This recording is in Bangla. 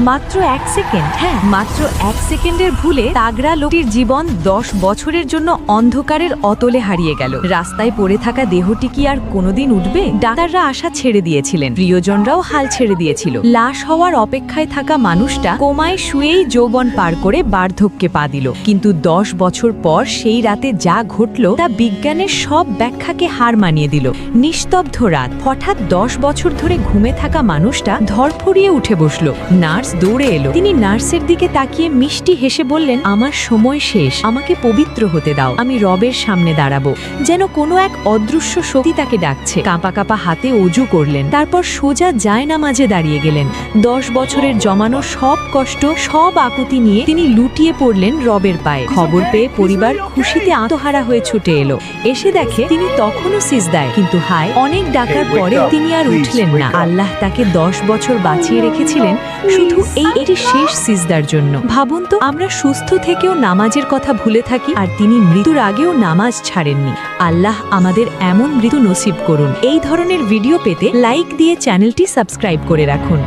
মাত্র 1 সেকেন্ড, হ্যাঁ মাত্র 1 সেকেন্ডের ভুলে তাগড়া লোকটির জীবন 10 বছরের জন্য অন্ধকারের অতলে হারিয়ে গেল। রাস্তায় পড়ে থাকা দেহটি কি আর কোনোদিন উঠবে? ডাক্তাররা আশা ছেড়ে দিয়েছিলেন, প্রিয়জনরাও হাল ছেড়ে দিয়েছিল। লাশ হওয়ার অপেক্ষায় থাকা মানুষটা কোমায় শুয়েই যৌবন পার করে বার্ধক্যে পা দিল। কিন্তু 10 বছর পর সেই রাতে যা ঘটল তা বিজ্ঞানের সব ব্যাখ্যাকে হার মানিয়ে দিল। নিস্তব্ধ রাত, হঠাৎ 10 বছর ধরে ঘুমে থাকা মানুষটা ধরফড়িয়ে উঠে বসল। নার্স দৌড়ে এলো। তিনি নার্সের দিকে তাকিয়ে মিষ্টি হেসে বললেন, আমার সময় শেষ, আমাকে পবিত্র হতে দাও, আমি রবের সামনে দাঁড়াবো। যেন কোনো এক অদৃশ্য শক্তি তাকে ডাকছে। কাঁপা কাঁপা হাতে অজু করলেন, তারপর সোজা জায়নামাজে দাঁড়িয়ে গেলেন। 10 বছরের জমানো সব কষ্ট, সব আকুতি নিয়ে তিনি লুটিয়ে পড়লেন রবের পায়ে। খবর পেয়ে পরিবার খুশিতে আত্মহারা হয়ে ছুটে এলো। এসে দেখে তিনি তখনও সিজদায়, কিন্তু হায়, অনেক ডাকার পরেও তিনি আর উঠলেন না। আল্লাহ তাকে 10 বছর বাঁচিয়ে রেখেছিলেন শুধু এটি শেষ সিজদার জন্য। ভাবুন তো, আমরা সুস্থ থেকেও নামাজের কথা ভুলে থাকি, আর তিনি মৃত্যুর আগেও নামাজ ছাড়েননি। আল্লাহ আমাদের এমন মৃত্যু নসিব করুন। এই ধরনের ভিডিও পেতে লাইক দিয়ে চ্যানেলটি সাবস্ক্রাইব করে রাখুন।